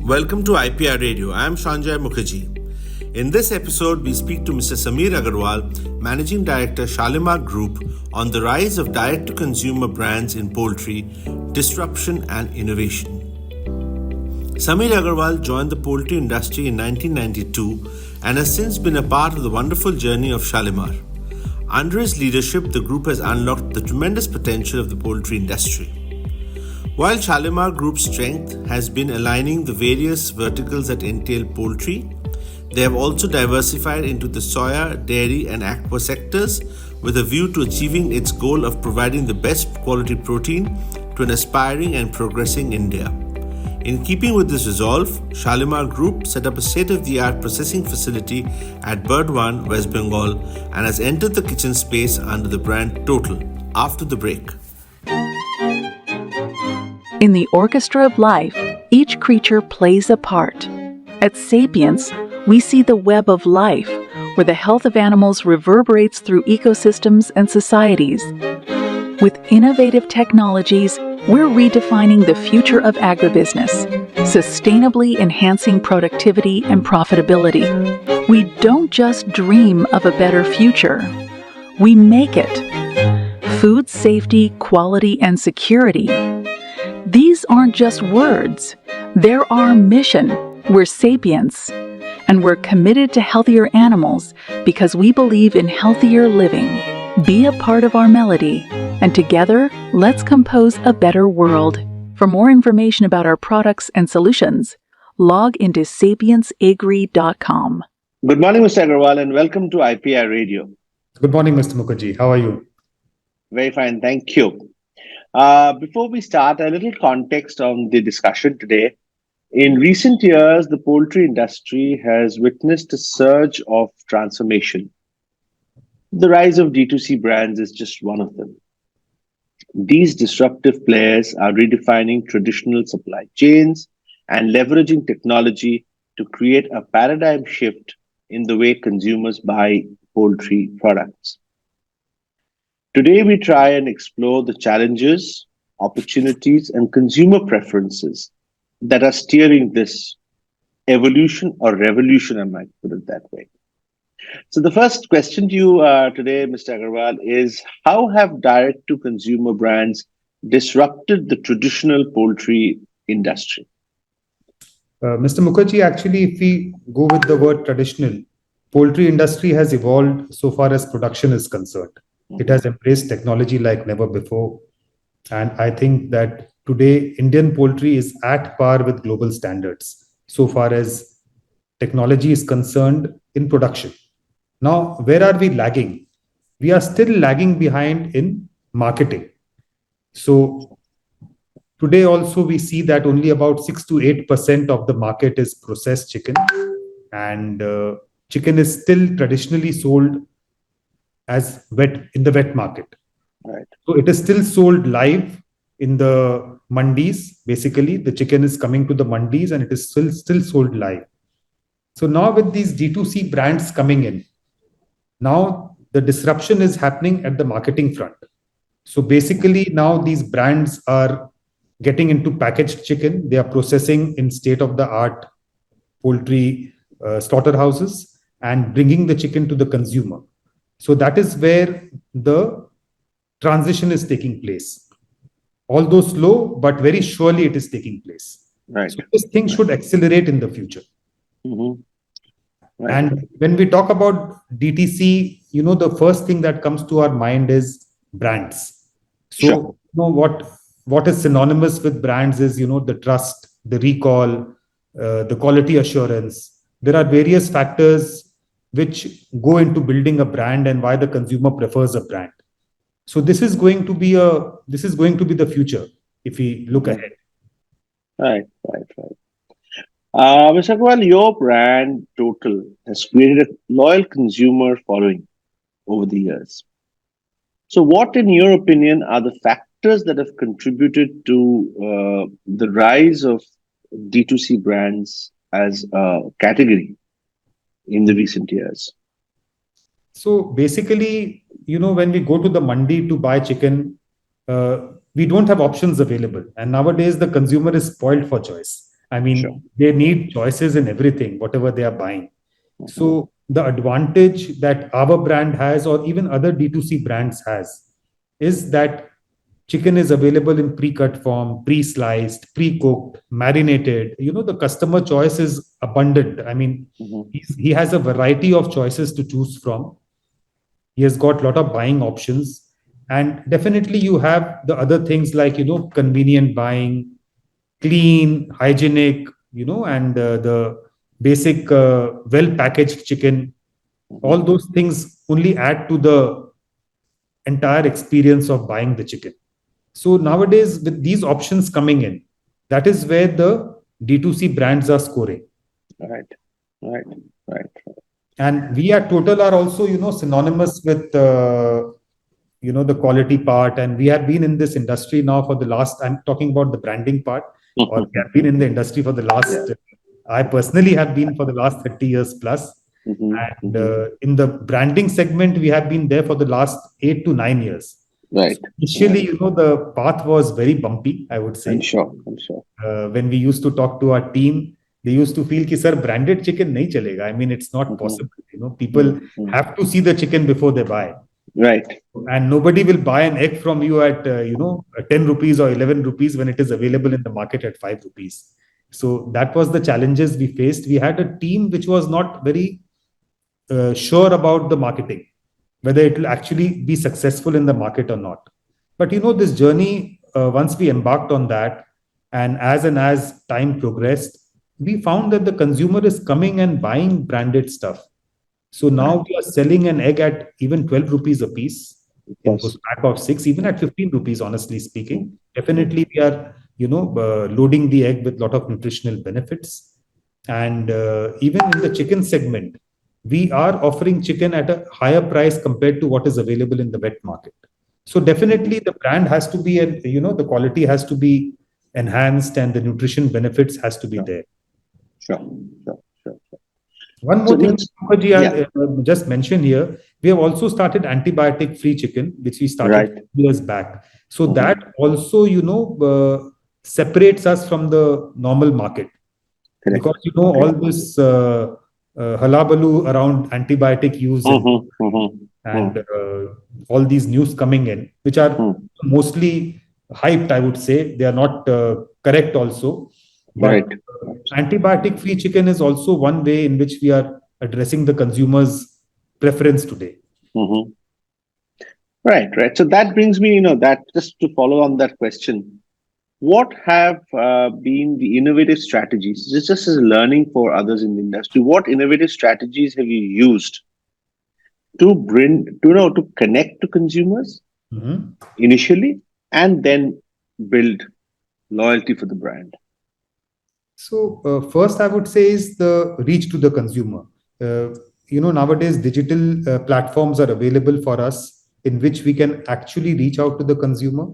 Welcome to IPR Radio. I am Sanjay Mukherjee. In this episode, we speak to Mr. Sameer Agarwal, Managing Director, Shalimar Group, on the rise of direct-to-consumer brands in poultry, disruption and innovation. Sameer Agarwal joined the poultry industry in 1992 and has since been a part of the wonderful journey of Shalimar. Under his leadership, the group has unlocked the tremendous potential of the poultry industry. While Shalimar Group's strength has been aligning the various verticals that entail poultry, they have also diversified into the soya, dairy and aqua sectors with a view to achieving its goal of providing the best quality protein to an aspiring and progressing India. In keeping with this resolve, Shalimar Group set up a state-of-the-art processing facility at Burdwan, West Bengal and has entered the kitchen space under the brand Total. After the break. In the orchestra of life, each creature plays a part. At Sapience, we see the web of life, where the health of animals reverberates through ecosystems and societies. With innovative technologies, we're redefining the future of agribusiness, sustainably enhancing productivity and profitability. We don't just dream of a better future, we make it. Food safety, quality, and security. These aren't just words, they're our mission. We're Sapience, and we're committed to healthier animals because we believe in healthier living. Be a part of our melody, and together, let's compose a better world. For more information about our products and solutions, log into sapienceagri.com. Good morning, Mr. Agarwal, and welcome to IPR Radio. Good morning, Mr. Mukherjee. How are you? Very fine, thank you. Before we start, a little context on the discussion today. In recent years, the poultry industry has witnessed a surge of transformation. The rise of D2C brands is just one of them. These disruptive players are redefining traditional supply chains and leveraging technology to create a paradigm shift in the way consumers buy poultry products. Today, we try and explore the challenges, opportunities, and consumer preferences that are steering this evolution or revolution, I might put it that way. So the first question to you today, Mr. Agarwal, is how have direct-to-consumer brands disrupted the traditional poultry industry? Mr. Mukherjee, actually, if we go with the word traditional, poultry industry has evolved so far as production is concerned. It has embraced technology like never before. And I think that today, Indian poultry is at par with global standards so far as technology is concerned in production. Now, where are we lagging? We are still lagging behind in marketing. So today also we see that only about 6 to 8% of the market is processed chicken. And chicken is still traditionally sold as wet in the wet market. Right. So it is still sold live in the mandis. Basically, the chicken is coming to the mandis and it is still sold live. So now with these D2C brands coming in, now the disruption is happening at the marketing front. So basically now these brands are getting into packaged chicken. They are processing in state-of-the-art poultry slaughterhouses and bringing the chicken to the consumer. So that is where the transition is taking place. Although slow, but very surely it is taking place. Right. So this thing should accelerate in the future. Mm-hmm. Right. And when we talk about DTC, the first thing that comes to our mind is brands. So, Sure. What is synonymous with brands is, the trust, the recall, the quality assurance. There are various factors which go into building a brand and why the consumer prefers a brand. So this is going to be the future if we look ahead. Right. Mr. Agarwal, your brand Total has created a loyal consumer following over the years. So what, in your opinion, are the factors that have contributed to the rise of D2C brands as a category in the recent years? So basically, when we go to the mandi to buy chicken, we don't have options available. And nowadays, the consumer is spoiled for choice. I mean, they need choices in everything, whatever they are buying. So the advantage that our brand has, or even other D2C brands has, is that chicken is available in pre-cut form, pre-sliced, pre-cooked, marinated. The customer choice is abundant. I mean, he has a variety of choices to choose from. He has got a lot of buying options. And definitely you have the other things like, convenient buying, clean, hygienic, and the basic well packaged chicken. All those things only add to the entire experience of buying the chicken. So nowadays, with these options coming in, that is where the D2C brands are scoring. Right, right, right. And we at Total are also, synonymous with, the quality part. And we have been in this industry now for the last, I'm talking about the branding part, or we have been in the industry for the last, I personally have been for the last 30 years plus. And in the branding segment, we have been there for the last 8 to 9 years. Right. So initially, the path was very bumpy, I would say. I'm sure. When we used to talk to our team, they used to feel, sir, branded chicken nahi chalega. I mean, it's not possible. People have to see the chicken before they buy. Right. And nobody will buy an egg from you at, 10 rupees or 11 rupees when it is available in the market at 5 rupees. So that was the challenges we faced. We had a team which was not very sure about the marketing, whether it will actually be successful in the market or not. But this journey, once we embarked on that, and as time progressed, we found that the consumer is coming and buying branded stuff. So now we are selling an egg at even 12 rupees a piece, in those pack of 6, even at 15 rupees, honestly speaking. Definitely we are, loading the egg with a lot of nutritional benefits. And even in the chicken segment, we are offering chicken at a higher price compared to what is available in the wet market. So definitely the brand has to be, the quality has to be enhanced and the nutrition benefits has to be there. Sure. One more thing, I just mentioned here, we have also started antibiotic-free chicken, which we started years back. So that also, separates us from the normal market. Correct. Because, all this halabaloo around antibiotic use and all these news coming in, which are mostly hyped, I would say. They are not correct also. But antibiotic-free chicken is also one way in which we are addressing the consumer's preference today. Right. So that brings me, that just to follow on that question, what have been the innovative strategies? This just as learning for others in the industry. What innovative strategies have you used to connect to consumers initially, and then build loyalty for the brand? So first, I would say is the reach to the consumer. Nowadays, digital platforms are available for us in which we can actually reach out to the consumer.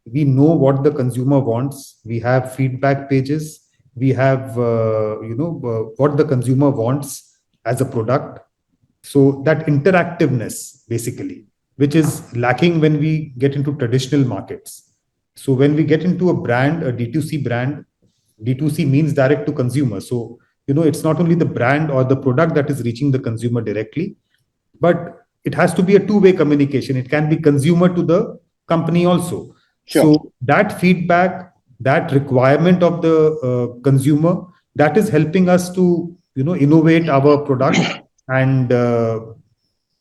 We know what the consumer wants. We have feedback pages. We have, what the consumer wants as a product. So that interactiveness, basically, which is lacking when we get into traditional markets. So when we get into a brand, a D2C brand, D2C means direct to consumer. So, it's not only the brand or the product that is reaching the consumer directly, but it has to be a two-way communication. It can be consumer to the company also. Sure. So that feedback, that requirement of the consumer, that is helping us to, innovate our product and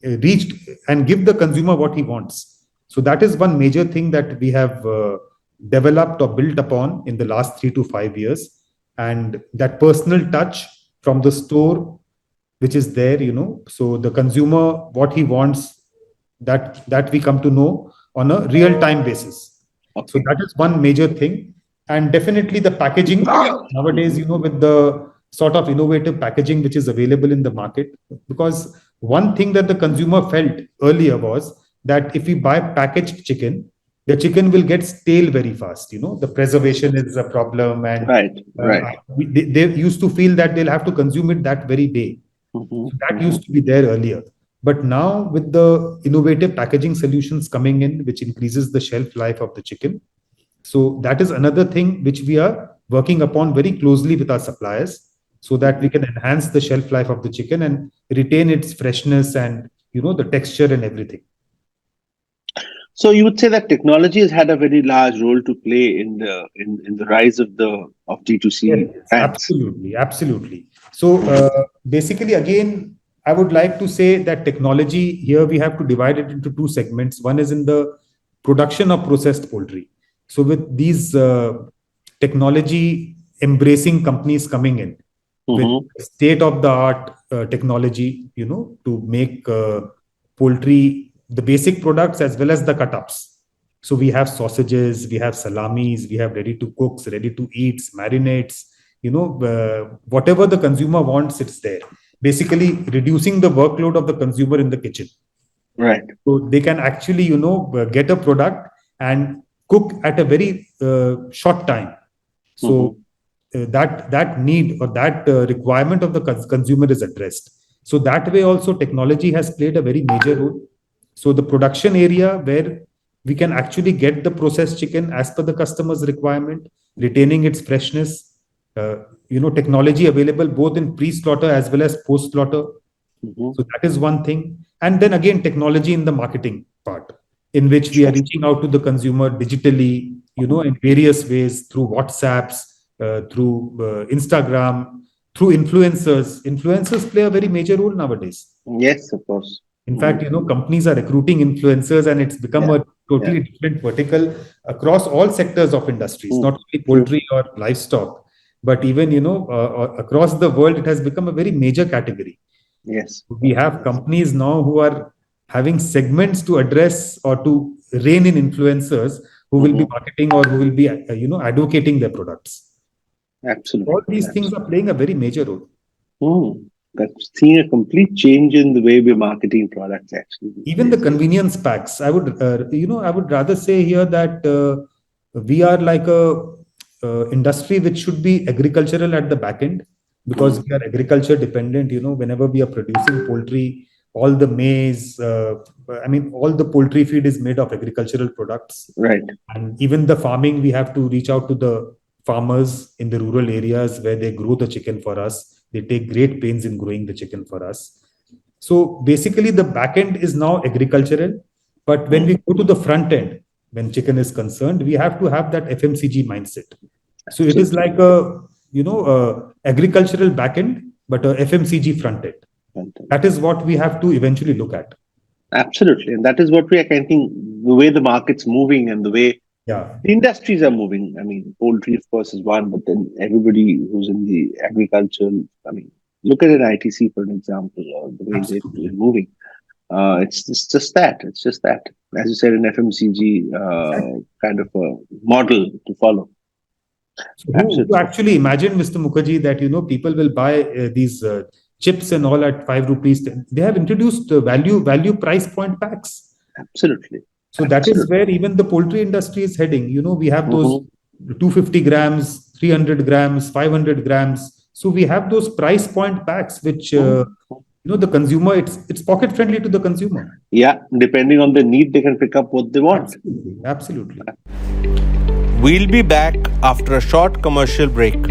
reach and give the consumer what he wants. So that is one major thing that we have developed or built upon in the last 3 to 5 years. And that personal touch from the store, which is there, so the consumer, what he wants, that we come to know on a real-time basis. Okay. So that is one major thing. And definitely the packaging nowadays, with the sort of innovative packaging which is available in the market. Because one thing that the consumer felt earlier was that if we buy packaged chicken, the chicken will get stale very fast. The preservation is a problem. And they used to feel that they'll have to consume it that very day. So that used to be there earlier. But now with the innovative packaging solutions coming in, which increases the shelf life of the chicken. So that is another thing which we are working upon very closely with our suppliers so that we can enhance the shelf life of the chicken and retain its freshness and the texture and everything. So you would say that technology has had a very large role to play in the rise of Yes, D2C yes, brands. absolutely, absolutely. So basically, again, I would like to say that technology here we have to divide it into two segments. One is in the production of processed poultry. So with these technology embracing companies coming in with Mm-hmm. state of the art technology, to make poultry the basic products as well as the cut ups. So we have sausages, we have salamis, we have ready to cooks, ready to eats, marinades, whatever the consumer wants, it's there. Basically, reducing the workload of the consumer in the kitchen. Right. So they can actually, get a product and cook at a very short time. So Mm-hmm. that need or that requirement of the consumer is addressed. So that way also technology has played a very major role. So the production area where we can actually get the processed chicken as per the customer's requirement, retaining its freshness, technology available both in pre-slaughter as well as post-slaughter. Mm-hmm. So that is one thing. And then again, technology in the marketing part, in which we are Sure. reaching out to the consumer digitally, in various ways through WhatsApps, through Instagram, through influencers. Influencers play a very major role nowadays. Yes, of course. In fact, Mm-hmm. companies are recruiting influencers, and it's become Yeah. a Yeah. totally different vertical across all sectors of industries, not Mm. only True. poultry or livestock, but even across the world, it has become a very major category. Yes. We have Yes. companies now who are having segments to address or to rein in influencers who will be Mm-hmm. marketing or who will be advocating their products. All Absolutely. these things are Absolutely. playing a very major role. That's seeing a complete change in the way we're marketing products actually these Even the days. convenience packs, I would rather say here that we are like a industry which should be agricultural at the back end, because Mm. we are agriculture dependent. Whenever we are producing poultry, all the maize, all the poultry feed is made of agricultural products. Right. And even the farming, we have to reach out to the farmers in the rural areas where they grow the chicken for us. They take great pains in growing the chicken for us. So basically, the back end is now agricultural. But when we Mm. go to the front end, when chicken is concerned, we have to have that FMCG mindset. So it is Absolutely. like a agricultural back end, but a FMCG front end. That is what we have to eventually look at. Absolutely. And that is what we are thinking, the way the market's moving and the way Yeah, the industries are moving. I mean, poultry, of course, is one, but then everybody who's in the agriculture, I mean, look at an ITC, for an example, or the way they're absolutely. moving. It's just that. It's just that. As you said, an FMCG Exactly. kind of a model to follow. So who Absolutely. actually imagine, Mr. Mukherjee, that people will buy these chips and all at 5 rupees? They have introduced value price point packs. Absolutely. So that is Absolutely. where even the poultry industry is heading. We have those Mm-hmm. 250 grams, 300 grams, 500 grams. So we have those price point packs, which Mm-hmm. the consumer, it's pocket friendly to the consumer. Yeah, depending on the need, they can pick up what they want. Absolutely, absolutely. We'll be back after a short commercial break.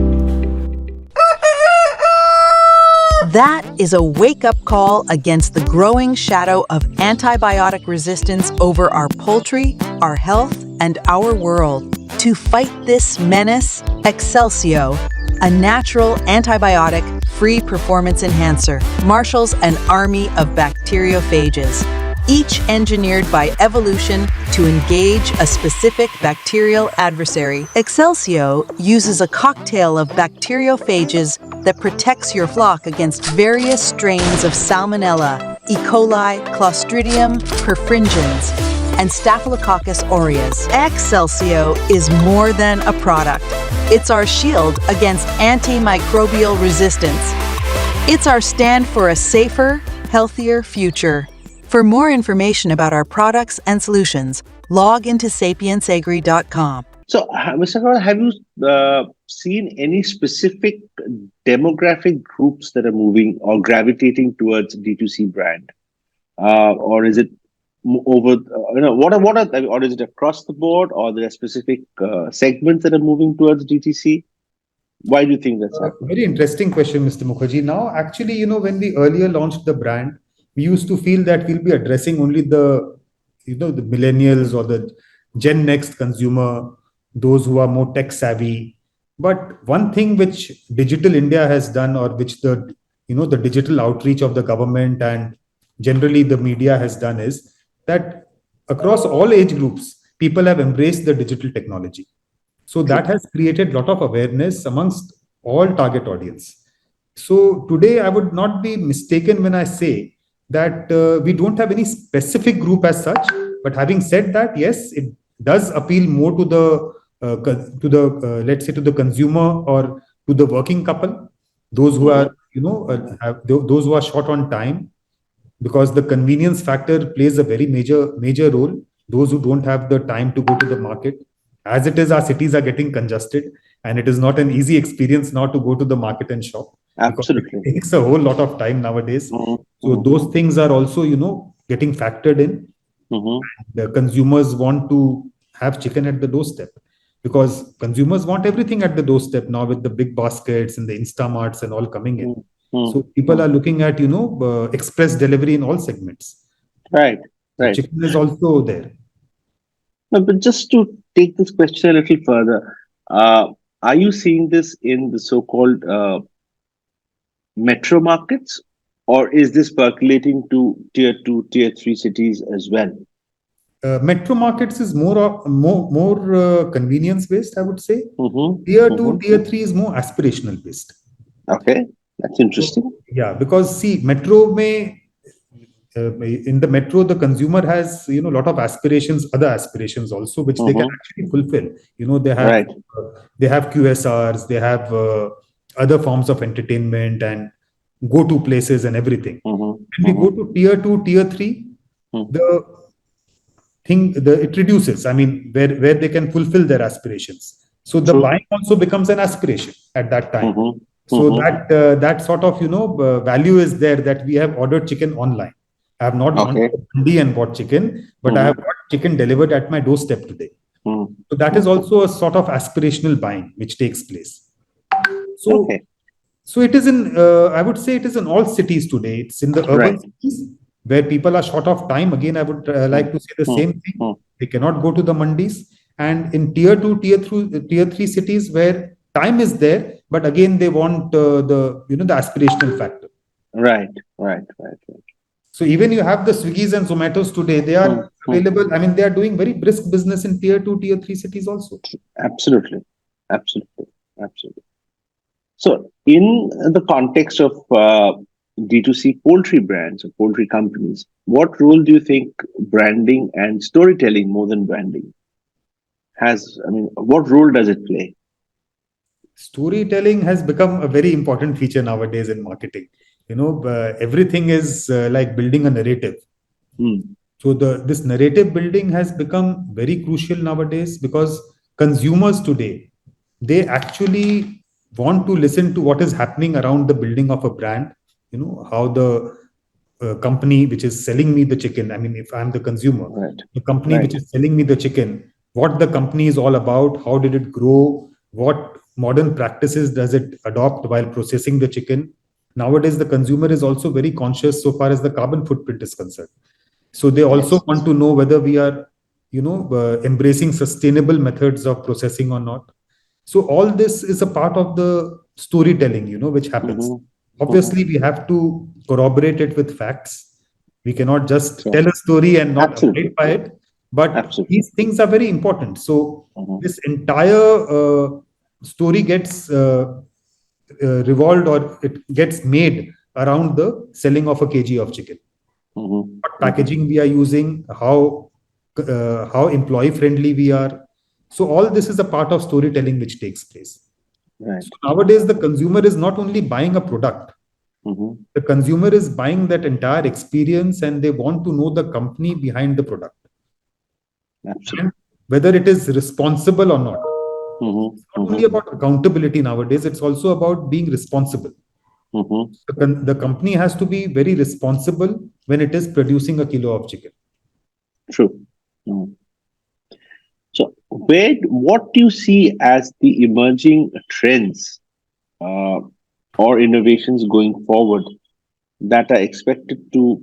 That is a wake-up call against the growing shadow of antibiotic resistance over our poultry, our health, and our world. To fight this menace, Excelsio, a natural antibiotic-free performance enhancer, marshals an army of bacteriophages, each engineered by evolution to engage a specific bacterial adversary. Excelsio uses a cocktail of bacteriophages that protects your flock against various strains of Salmonella, E. coli, Clostridium perfringens, and Staphylococcus aureus. Excelsio is more than a product. It's our shield against antimicrobial resistance. It's our stand for a safer, healthier future. For more information about our products and solutions, log into sapiensagri.com. So, Mr. Agarwal, have you seen any specific demographic groups that are moving or gravitating towards D2C brand? Or is it over, or is it across the board, or there are specific segments that are moving towards DTC? Why do you think that's happening? Very interesting question, Mr. Mukherjee. Now, actually, when we earlier launched the brand, we used to feel that we'll be addressing only the millennials or the Gen Next consumer, those who are more tech savvy. But one thing which Digital India has done, or which the digital outreach of the government and generally the media has done, is that across all age groups, people have embraced the digital technology. So that has created a lot of awareness amongst all target audience. So today I would not be mistaken when I say that we don't have any specific group as such. But having said that, yes, it does appeal more to the let's say to the consumer or to the working couple, those who are those who are short on time, because the convenience factor plays a very major role. Those who don't have the time to go to the market, as it is, our cities are getting congested, and it is not an easy experience now to go to the market and shop, because Absolutely. it takes a whole lot of time nowadays. Mhm. So those things are also getting factored in. Mhm. The consumers want to have chicken at the doorstep, because consumers want everything at the doorstep now, with the big baskets and the Instamarts and all coming in. So people are looking at express delivery in all segments. Right, So right. chicken is also there. No, but just to take this question a little further, are you seeing this in the so-called metro markets, or is this percolating to tier two, tier three cities as well? Metro markets is more convenience based, I would say. Mm-hmm. Tier two, Mm-hmm. tier three is more aspirational based. Okay, that's So, interesting. yeah, because see, metro may in the metro, the consumer has a lot of aspirations, other aspirations also, which they can Mm-hmm. actually fulfill. They have Right. QSRs, they have other forms of entertainment and go to places and everything. Mm-hmm. When we go to tier two, tier three, Mm-hmm. the it reduces. I mean, where they can fulfill their aspirations. So the True. buying also becomes an aspiration at that time. Mm-hmm. So that sort of value is there, that we have ordered chicken online. I have not gone to Okay. the mandi and bought chicken, but I have Mm-hmm. got chicken delivered at my doorstep today. So that is Mm-hmm. also a sort of aspirational buying which takes place. So Okay. so it is in, I would say it is in all cities today. It's in the urban Right. cities where people are short of time. Again, I would like to say the same thing. Mm-hmm. They cannot go to the mandis. And in tier two, tier three cities where time is there, but again they want the aspirational factor. Right. Right. Right. Right. So even you have the Swiggies and Zomatos today, they are Mm-hmm. available. I mean, they are doing very brisk business in tier two, tier three cities also. Absolutely. Absolutely. Absolutely. So, in the context of D2C poultry brands or poultry companies, what role do you think branding and storytelling more than branding has? I mean, what role does it play? Storytelling has become a very important feature nowadays in marketing. Everything is like building a narrative. Mm. So this narrative building has become very crucial nowadays, because consumers today, they actually want to listen to what is happening around the building of a brand. How the company which is selling me the chicken, I mean, if I'm the consumer, Right. the company Right. which is selling me the chicken, what the company is all about, how did it grow, what modern practices does it adopt while processing the chicken. Nowadays, the consumer is also very conscious so far as the carbon footprint is concerned. So they also Yes. want to know whether we are, embracing sustainable methods of processing or not. So all this is a part of the storytelling, which happens. Mm-hmm. Obviously, Mm-hmm. we have to corroborate it with facts. We cannot just Sure. tell a story and not abide Absolutely. by it. But Absolutely. these things are very important. So Mm-hmm. this entire story gets revolved, or it gets made around the selling of a kg of chicken. Mm-hmm. What packaging we are using, how employee friendly we are. So all this is a part of storytelling which takes place. Right. So nowadays the consumer is not only buying a product, Mm-hmm. the consumer is buying that entire experience, and they want to know the company behind the product, Absolutely. and whether it is responsible or not. It's Mm-hmm. not only Mm-hmm. about accountability nowadays, it's also about being responsible. Mm-hmm. The company has to be very responsible when it is producing a kilo of chicken. True. Mm. So, what do you see as the emerging trends or innovations going forward that are expected to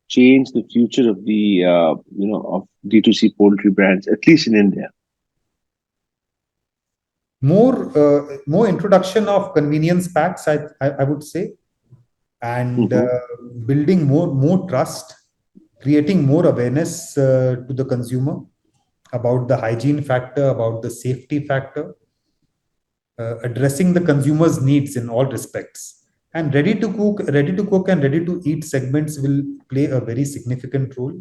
change the future of the of D2C poultry brands, at least in India? More introduction of convenience packs, I would say, and Mm-hmm. building more trust, creating more awareness to the consumer about the hygiene factor, about the safety factor, addressing the consumer's needs in all respects. And ready to cook and ready to eat segments will play a very significant role.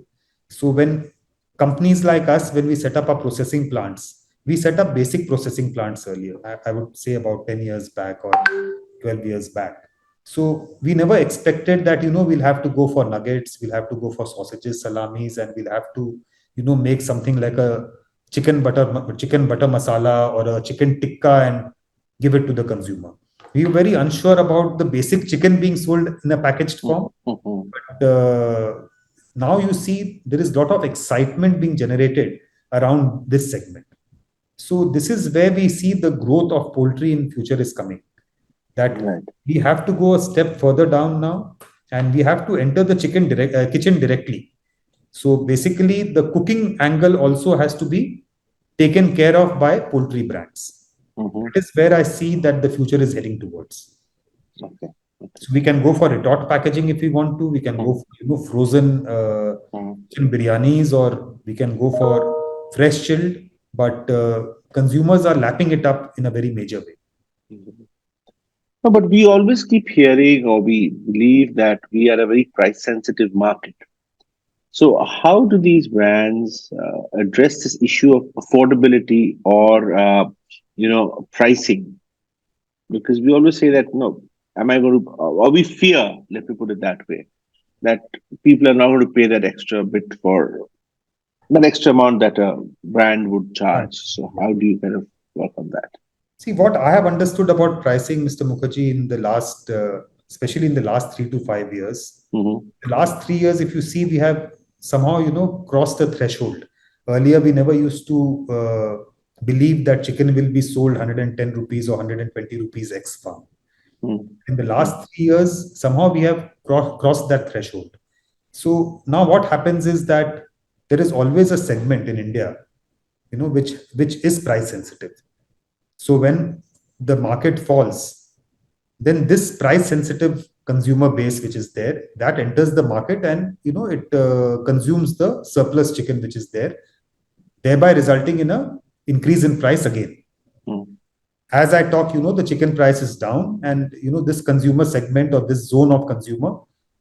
So when companies like us, when we set up our processing plants, we set up basic processing plants earlier. I would say about 10 years back or 12 years back. So we never expected that, we'll have to go for nuggets, we'll have to go for sausages, salamis, and we'll have to, make something like a chicken butter masala or a chicken tikka and give it to the consumer. We were very unsure about the basic chicken being sold in a packaged form. Mm-hmm. But now you see there is a lot of excitement being generated around this segment. So this is where we see the growth of poultry in future is coming. That Right. we have to go a step further down now, and we have to enter the kitchen directly. So basically, the cooking angle also has to be taken care of by poultry brands. Mm-hmm. That is where I see that the future is heading towards. Okay. So we can go for retort packaging if we want to. We can go for frozen chicken biryanis, or we can go for fresh chilled. But consumers are lapping it up in a very major way. No, but we always keep hearing, or we believe that we are a very price sensitive market. So, how do these brands address this issue of affordability or pricing? Because we always say that no, am I going to, or we fear, let me put it that way, that people are not going to pay that extra bit for that extra amount that a brand would charge. So, how do you kind of work on that? See, what I have understood about pricing, Mr. Mukherjee, in the last, especially in the last 3 to 5 years, Mm-hmm. the last 3 years, if you see, we have somehow, crossed the threshold. Earlier, we never used to believe that chicken will be sold 110 rupees or 120 rupees ex farm. In the last 3 years, somehow we have crossed that threshold. So now what happens is that there is always a segment in India, which is price sensitive. So when the market falls, then this price sensitive consumer base which is there, that enters the market, and it consumes the surplus chicken which is there, thereby resulting in a increase in price again. As I talk, the chicken price is down, and this consumer segment or this zone of consumer,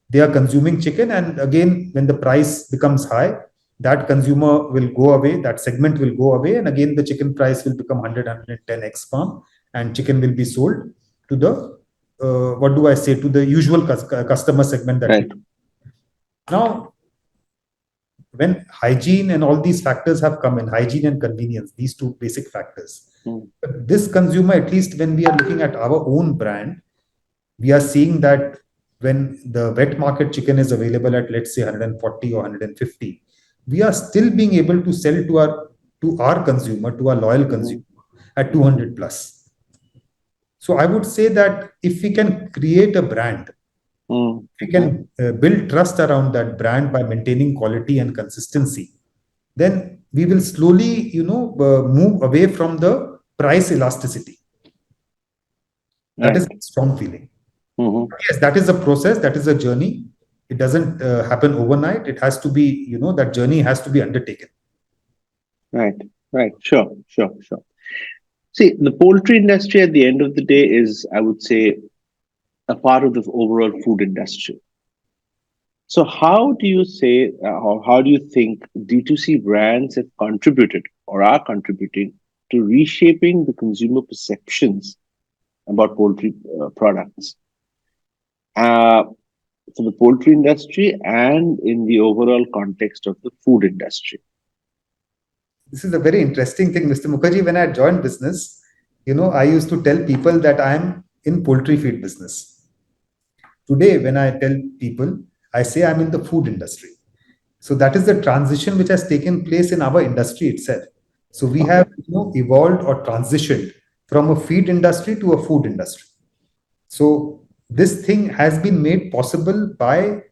they are consuming chicken, and again when the price becomes high, that consumer will go away, that segment will go away, and again the chicken price will become 100 x farm, and chicken will be sold to the what do I say, to the usual customer segment that Right. now, when hygiene and all these factors have come in, hygiene and convenience, these two basic factors, this consumer, at least when we are looking at our own brand, we are seeing that when the wet market chicken is available at, let's say, 140 or 150, we are still being able to sell to our consumer, to our loyal consumer, at 200 plus. So I would say that if we can create a brand, we can build trust around that brand by maintaining quality and consistency, then we will slowly, move away from the price elasticity. That is a strong feeling. Yes, that is a process, that is a journey. It doesn't happen overnight. It has to be, that journey has to be undertaken. Right. Sure. See, the poultry industry at the end of the day is, I would say, a part of the overall food industry. So, how do you say, or how do you think D2C brands have contributed or are contributing to reshaping the consumer perceptions about poultry products for the poultry industry and in the overall context of the food industry? This is a very interesting thing, Mr. Mukherjee. When I joined business, I used to tell people that I'm in poultry feed business. Today, when I tell people, I say I'm in the food industry. So that is the transition which has taken place in our industry itself. So we have evolved or transitioned from a feed industry to a food industry. So this thing has been made possible by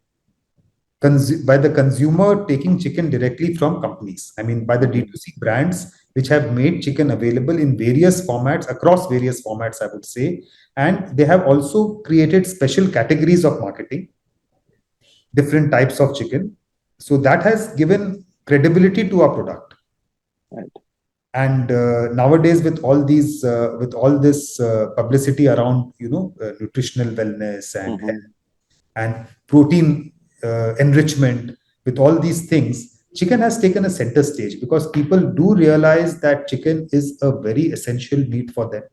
the consumer taking chicken directly from companies. I mean, by the D2C brands, which have made chicken available in various formats, across various formats, I would say. And they have also created special categories of marketing, different types of chicken. So that has given credibility to our product. Right. And nowadays, with all this publicity around, nutritional wellness and health and protein enrichment, with all these things, chicken has taken a center stage because people do realize that chicken is a very essential meat for them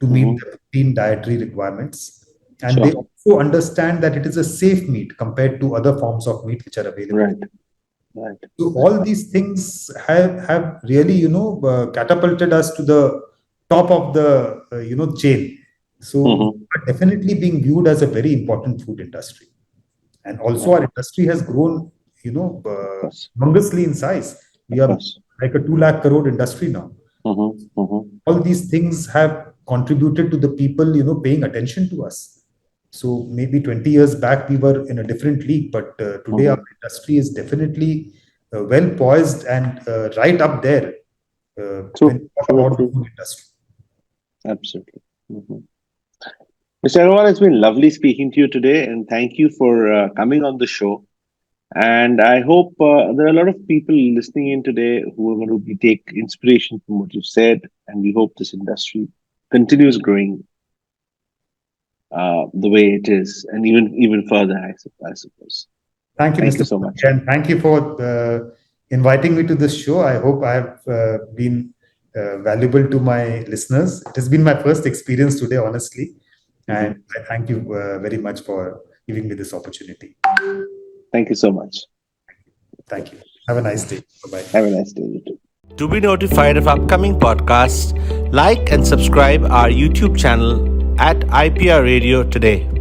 to meet the protein dietary requirements. And they Sure. also understand that it is a safe meat compared to other forms of meat which are available. Right. Right. So all these things have really, catapulted us to the top of the, chain. So we are definitely being viewed as a very important food industry. And also our industry has grown, Of course. humongously in size. We Of are course. like a 2 lakh crore industry now. All these things have contributed to the people, paying attention to us. So maybe 20 years back, we were in a different league, but today our industry is definitely well poised and right up there when you talk about the food industry. Absolutely. Mr. Agarwal, it's been lovely speaking to you today, and thank you for coming on the show. And I hope there are a lot of people listening in today who are going to take inspiration from what you've said, and we hope this industry continues growing the way it is, and even further, I suppose. Thank you, Thank Mr. you so much. And thank you for inviting me to this show. I hope I have been valuable to my listeners. It has been my first experience today, honestly. And I thank you very much for giving me this opportunity. Thank you so much. Thank you. Have a nice day. Bye-bye. Have a nice day, you too. To be notified of upcoming podcasts, like and subscribe our YouTube channel at IPR Radio today.